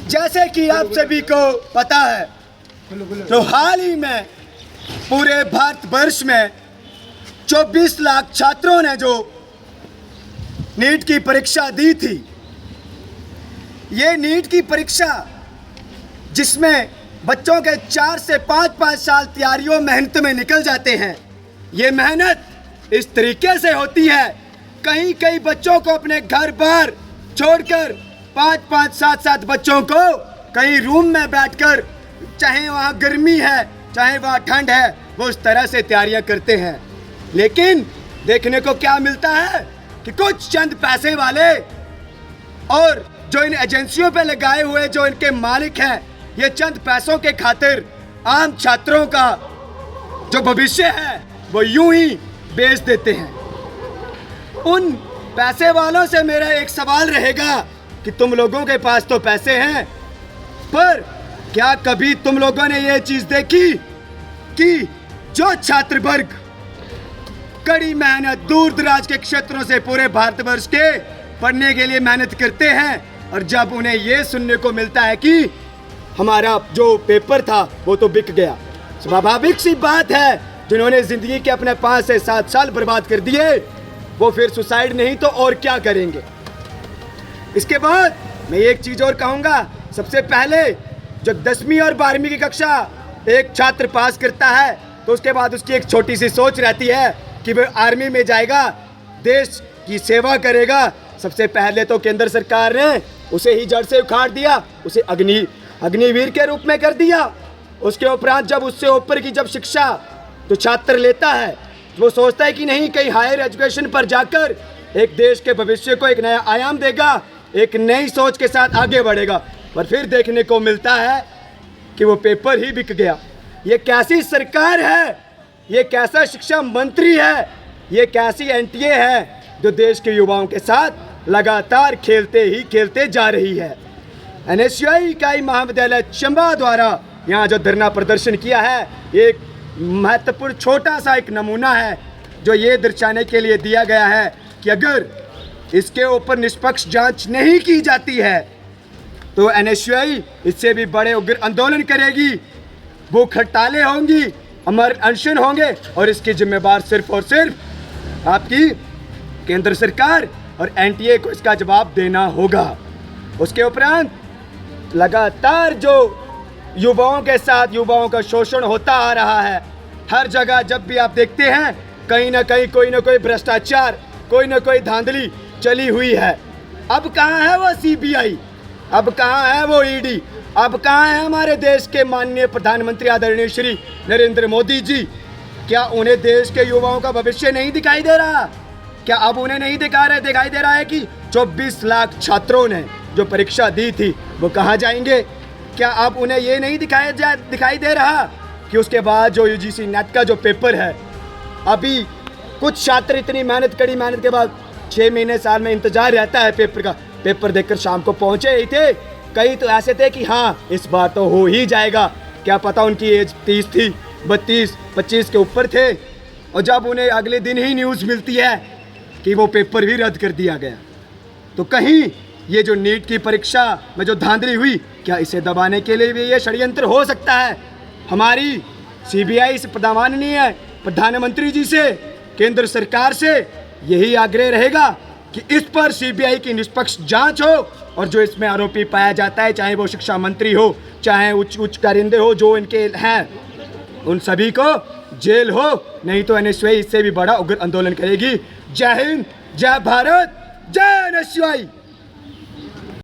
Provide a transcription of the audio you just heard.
जैसे कि आप सभी को पता है, तो हाल ही में पूरे भारतवर्ष में 24 लाख छात्रों ने जो नीट की परीक्षा दी थी, ये नीट की परीक्षा जिसमें बच्चों के 4 से 5 साल तैयारियों मेहनत में निकल जाते हैं। ये मेहनत इस तरीके से होती है, कई बच्चों को अपने घर बार छोड़कर 5 7 बच्चों को कहीं रूम में बैठकर, चाहे वहाँ गर्मी है चाहे वहाँ ठंड है, वो उस तरह से तैयारियां करते हैं। लेकिन देखने को क्या मिलता है कि कुछ चंद पैसे वाले और जो इन एजेंसियों पे लगाए हुए जो इनके मालिक हैं, ये चंद पैसों के खातिर आम छात्रों का जो भविष्य है वो यूं ही बेच देते हैं। उन पैसे वालों से मेरा एक सवाल रहेगा कि तुम लोगों के पास तो पैसे हैं, पर क्या कभी तुम लोगों ने ये चीज देखी कि जो छात्र वर्ग कड़ी मेहनत दूर दराज के क्षेत्रों से पूरे भारतवर्ष के पढ़ने के लिए मेहनत करते हैं, और जब उन्हें ये सुनने को मिलता है कि हमारा जो पेपर था वो तो बिक गया, स्वाभाविक सी बात है, जिन्होंने जिंदगी के अपने 5 से 7 साल बर्बाद कर दिए, वो फिर सुसाइड नहीं तो और क्या करेंगे। इसके बाद मैं एक चीज और कहूँगा। सबसे पहले जब 10वीं और 12वीं की कक्षा एक छात्र पास करता है, तो उसके बाद उसकी एक छोटी सी सोच रहती है कि वह आर्मी में जाएगा, देश की सेवा करेगा। सबसे पहले तो केंद्र सरकार ने उसे ही जड़ से उखाड़ दिया, उसे अग्निवीर के रूप में कर दिया। उसके उपरांत जब उससे ऊपर की जब शिक्षा तो छात्र लेता है, तो वो सोचता है कि नहीं, कहीं हायर एजुकेशन पर जाकर एक देश के भविष्य को एक नया आयाम देगा, एक नई सोच के साथ आगे बढ़ेगा। पर फिर देखने को मिलता है कि वो पेपर ही बिक गया। ये कैसी सरकार है, ये कैसा शिक्षा मंत्री है, ये कैसी एनटीए है जो देश के युवाओं के साथ लगातार खेलते जा रही है। एनएसयूआई इकाई महाविद्यालय चंबा द्वारा यहाँ जो धरना प्रदर्शन किया है, एक महत्वपूर्ण छोटा सा एक नमूना है जो ये दर्शाने के लिए दिया गया है कि अगर इसके ऊपर निष्पक्ष जांच नहीं की जाती है तो एनएसयूआई इससे भी बड़े उग्र आंदोलन करेगी, भूख हड़तालें होंगी, अमर अनशन होंगे, और इसकी जिम्मेदार सिर्फ और सिर्फ आपकी केंद्र सरकार और एनटीए को इसका जवाब देना होगा। उसके उपरांत लगातार जो युवाओं के साथ युवाओं का शोषण होता आ रहा है, हर जगह जब भी आप देखते हैं कहीं ना कहीं कोई ना कोई भ्रष्टाचार, कोई ना कोई धांधली चली हुई है। अब कहाँ है वो सीबीआई, अब कहाँ है वो ईडी, अब कहाँ है हमारे देश के माननीय प्रधानमंत्री आदरणीय श्री नरेंद्र मोदी जी? क्या उन्हें देश के युवाओं का भविष्य नहीं दिखाई दे रहा? क्या अब उन्हें नहीं दिखाई दे रहा है कि 24 लाख छात्रों ने जो परीक्षा दी थी वो कहाँ जाएंगे? क्या अब उन्हें ये नहीं दिखाई दे रहा कि उसके बाद जो यूजीसी नेट का जो पेपर है, अभी कुछ छात्र इतनी कड़ी मेहनत के बाद 6 महीने साल में इंतजार रहता है पेपर का, पेपर देखकर शाम को पहुंचे ही थे। कई तो ऐसे थे कि हाँ इस बार तो हो ही जाएगा, क्या पता उनकी एज 30 थी, 32 25 के ऊपर थे, और जब उन्हें अगले दिन ही न्यूज़ मिलती है कि वो पेपर भी रद्द कर दिया गया, तो कहीं ये जो नीट की परीक्षा में जो धांधली हुई, क्या इसे दबाने के लिए भी ये षड्यंत्र हो सकता है? हमारी सीबीआई से माननीय प्रधानमंत्री जी से, केंद्र सरकार से यही आग्रह रहेगा कि इस पर सीबीआई की निष्पक्ष जांच हो, और जो इसमें आरोपी पाया जाता है, चाहे वो शिक्षा मंत्री हो, चाहे उच्च कारिंदे हो जो इनके हैं, उन सभी को जेल हो, नहीं तो एनएसयूआई इससे भी बड़ा उग्र आंदोलन करेगी। जय हिंद, जय भारत, जय एनएसयूआई।